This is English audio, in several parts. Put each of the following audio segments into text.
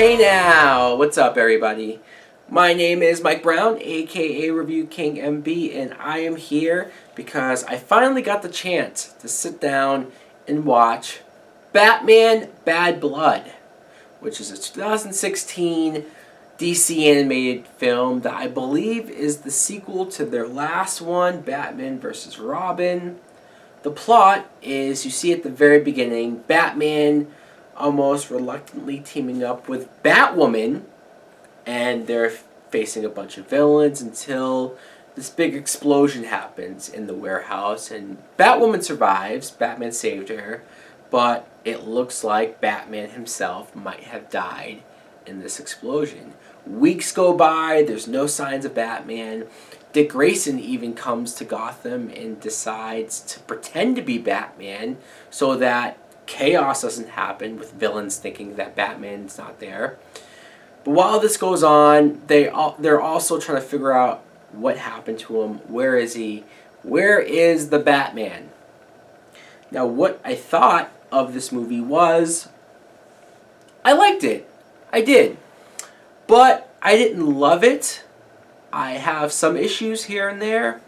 Hey now, what's up everybody? My name is Mike Brown, aka ReviewKingMB, and I am here because I finally got the chance to sit down and watch Batman Bad Blood, which is a 2016 DC animated film that I believe is the sequel to their last one, Batman vs. Robin. The plot is, you see at the very beginning, Batman almost reluctantly teaming up with Batwoman, and they're facing a bunch of villains until this big explosion happens in the warehouse, and Batwoman survives. Batman saved her, but it looks like Batman himself might have died in this explosion. Weeks go by, there's no signs of Batman. Dick Grayson even comes to Gotham and decides to pretend to be Batman so that chaos doesn't happen with villains thinking that Batman's not there. But while this goes on, they're also trying to figure out what happened to him. Where is he? Where is the Batman? Now, what I thought of this movie was, I liked it. I did. But I didn't love it. I have some issues here and there.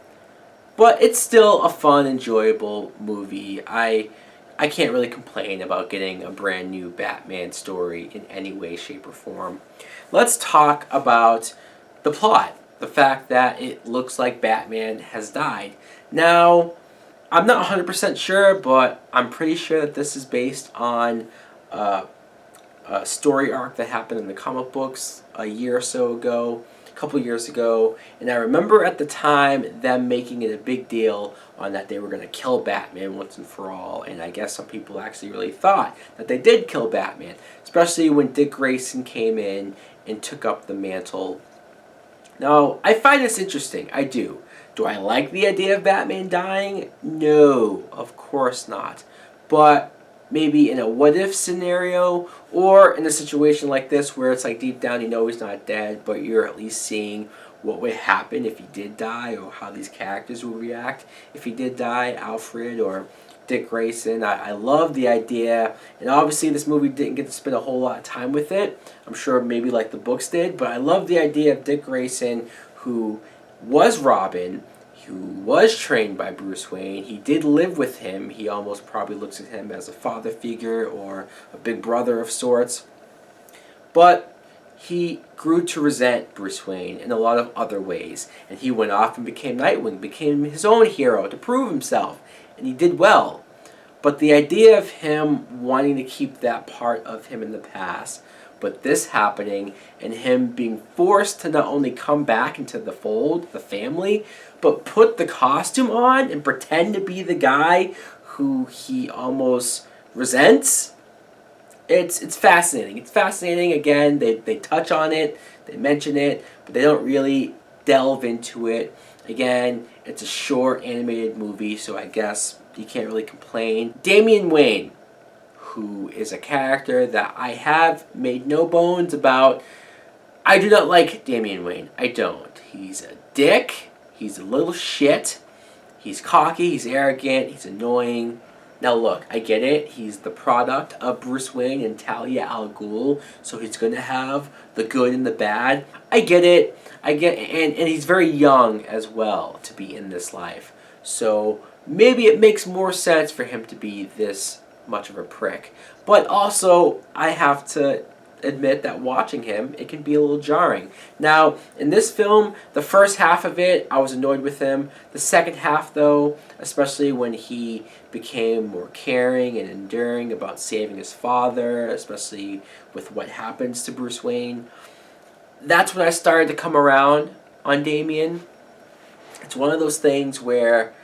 But it's still a fun, enjoyable movie. I can't really complain about getting a brand new Batman story in any way, shape, or form. Let's talk about the plot. The fact that it looks like Batman has died. Now, I'm not 100% sure, but I'm pretty sure that this is based on a story arc that happened in the comic books a year or so ago. Couple years ago, and I remember at the time them making it a big deal on that they were going to kill Batman once and for all, and I guess some people actually really thought that they did kill Batman, especially when Dick Grayson came in and took up the mantle. Now, I find this interesting. I do. Do I like the idea of Batman dying? No, of course not. But maybe in a what-if scenario, or in a situation like this where it's like deep down you know he's not dead, but you're at least seeing what would happen if he did die, or how these characters would react if he did die, Alfred or Dick Grayson. I love the idea, and obviously this movie didn't get to spend a whole lot of time with it. I'm sure maybe like the books did, but I love the idea of Dick Grayson, who was Robin, who was trained by Bruce Wayne. He did live with him. He almost probably looks at him as a father figure or a big brother of sorts. But he grew to resent Bruce Wayne in a lot of other ways. And he went off and became Nightwing, became his own hero to prove himself. And he did well. But the idea of him wanting to keep that part of him in the past, but this happening and him being forced to not only come back into the fold, the family, but put the costume on and pretend to be the guy who he almost resents. It's fascinating. It's fascinating. Again, they touch on it, they mention it, but they don't really delve into it. Again, it's a short animated movie, so I guess you can't really complain. Damian Wayne, who is a character that I have made no bones about. I do not like Damian Wayne. I don't. He's a dick. He's a little shit. He's cocky. He's arrogant. He's annoying. Now look, I get it. He's the product of Bruce Wayne and Talia al Ghul, so he's going to have the good and the bad. I get it. And he's very young as well to be in this life. So maybe it makes more sense for him to be this much of a prick. But also, I have to admit that watching him, it can be a little jarring. Now, in this film, the first half of it, I was annoyed with him. The second half, though, especially when he became more caring and enduring about saving his father, especially with what happens to Bruce Wayne, that's when I started to come around on Damian. It's one of those things where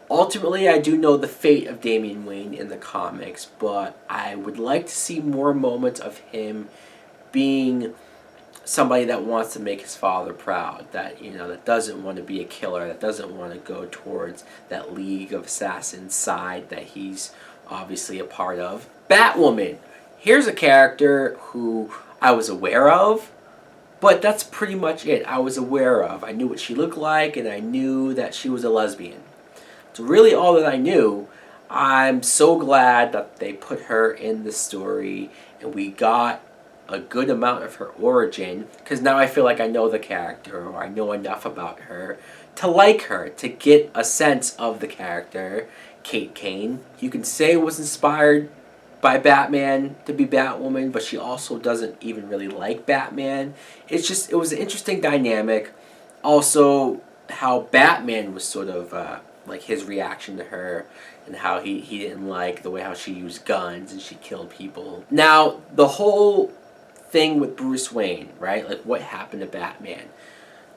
ultimately, I do know the fate of Damian Wayne in the comics, but I would like to see more moments of him being somebody that wants to make his father proud, that, you know, that doesn't want to be a killer, that doesn't want to go towards that League of Assassins side that he's obviously a part of. Batwoman. Here's a character who I was aware of, but that's pretty much it. I was aware of. I knew what she looked like, and I knew that she was a lesbian. So really all that I knew. I'm so glad that they put her in the story and we got a good amount of her origin, because now I feel like I know the character, or I know enough about her to like her, to get a sense of the character, Kate Kane. You can say it was inspired by Batman to be Batwoman, but she also doesn't even really like Batman. It's just, it was an interesting dynamic. Also, how Batman was sort of like his reaction to her, and how he didn't like the way how she used guns and she killed people. Now, the whole thing with Bruce Wayne, right? Like, what happened to Batman?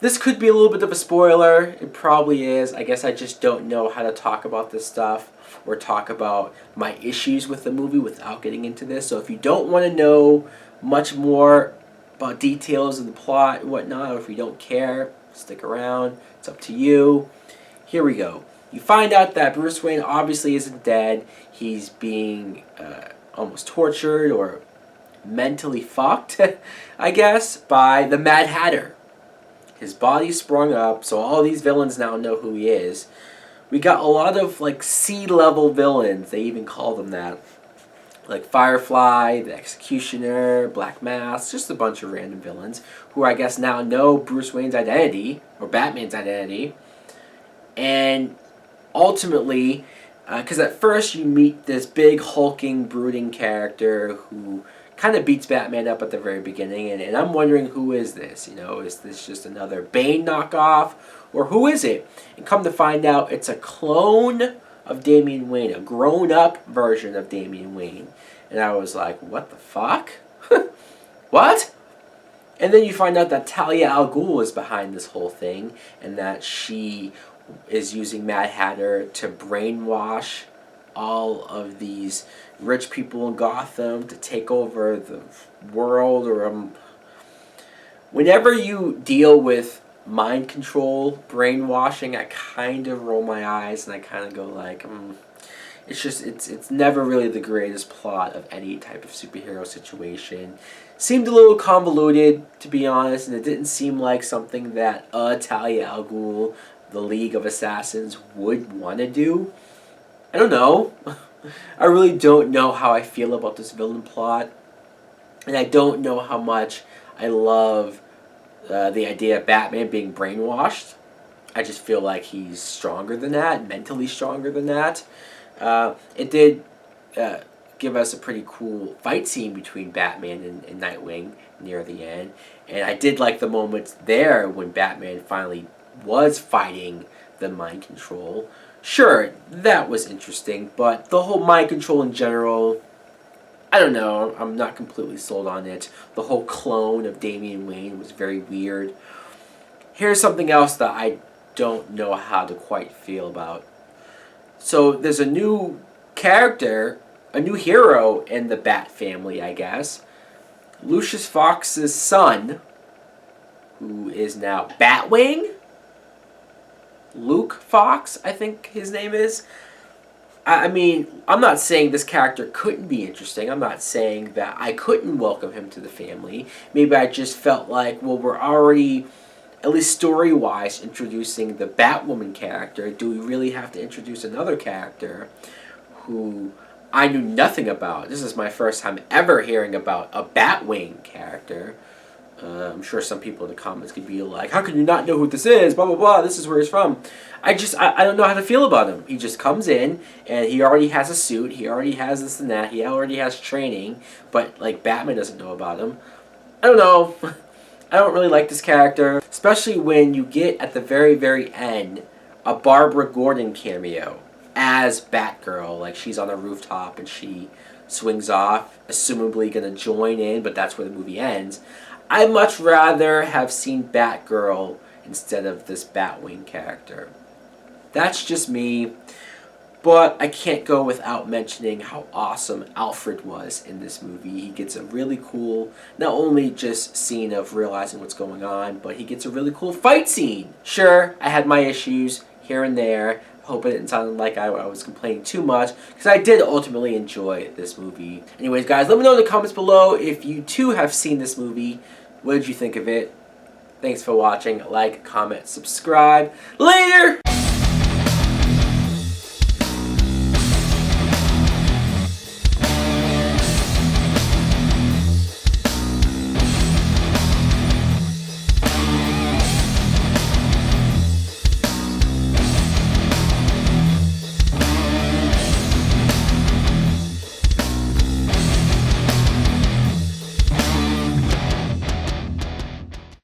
This could be a little bit of a spoiler. It probably is. I guess I just don't know how to talk about this stuff or talk about my issues with the movie without getting into this. So if you don't want to know much more about details of the plot and whatnot, or if you don't care, stick around. It's up to you. Here we go. You find out that Bruce Wayne obviously isn't dead. He's being almost tortured or mentally fucked, I guess, by the Mad Hatter. His body sprung up, so all these villains now know who he is. We got a lot of, like, C-level villains. They even call them that. Like Firefly, the Executioner, Black Mask, just a bunch of random villains who I guess now know Bruce Wayne's identity, or Batman's identity. And ultimately, because at first you meet this big, hulking, brooding character who kind of beats Batman up at the very beginning, and I'm wondering, who is this? You know, is this just another Bane knockoff, or who is it? And come to find out, it's a clone of Damian Wayne, a grown-up version of Damian Wayne. And I was like, what the fuck? What? And then you find out that Talia al Ghul is behind this whole thing, and that she is using Mad Hatter to brainwash all of these rich people in Gotham to take over the world. Or whenever you deal with mind control, brainwashing, I kind of roll my eyes and I kind of go like, it's just, it's never really the greatest plot of any type of superhero situation. Seemed a little convoluted, to be honest, and it didn't seem like something that Talia al Ghul, the League of Assassins, would want to do. I don't know. I really don't know how I feel about this villain plot, and I don't know how much I love the idea of Batman being brainwashed. I just feel like he's stronger than that, mentally stronger than that. It did give us a pretty cool fight scene between Batman and Nightwing near the end, and I did like the moments there when Batman finally was fighting the mind control. Sure, that was interesting, but the whole mind control in general, I don't know, I'm not completely sold on it. The whole clone of Damian Wayne was very weird. Here's something else that I don't know how to quite feel about. So there's a new character, a new hero in the Bat family, I guess. Lucius Fox's son, who is now Batwing? Luke Fox, I think his name is. I mean, I'm not saying this character couldn't be interesting. I'm not saying that I couldn't welcome him to the family. Maybe I just felt like, well, we're already, at least story-wise, introducing the Batwoman character. Do we really have to introduce another character who I knew nothing about? This is my first time ever hearing about a Batwing character. I'm sure some people in the comments could be like, how can you not know who this is? Blah, blah, blah. This is where he's from. I don't know how to feel about him. He just comes in, and he already has a suit. He already has this and that. He already has training. But, like, Batman doesn't know about him. I don't know. I don't really like this character. Especially when you get, at the very, very end, a Barbara Gordon cameo as Batgirl. Like, she's on a rooftop, and she swings off, assumably going to join in, but that's where the movie ends. I'd much rather have seen Batgirl instead of this Batwing character. That's just me, but I can't go without mentioning how awesome Alfred was in this movie. He gets a really cool, not only just scene of realizing what's going on, but he gets a really cool fight scene. Sure, I had my issues here and there. Hope it didn't sound like I was complaining too much, because I did ultimately enjoy this movie. Anyways, guys, let me know in the comments below if you too have seen this movie. What did you think of it? Thanks for watching. Like, comment, subscribe. Later!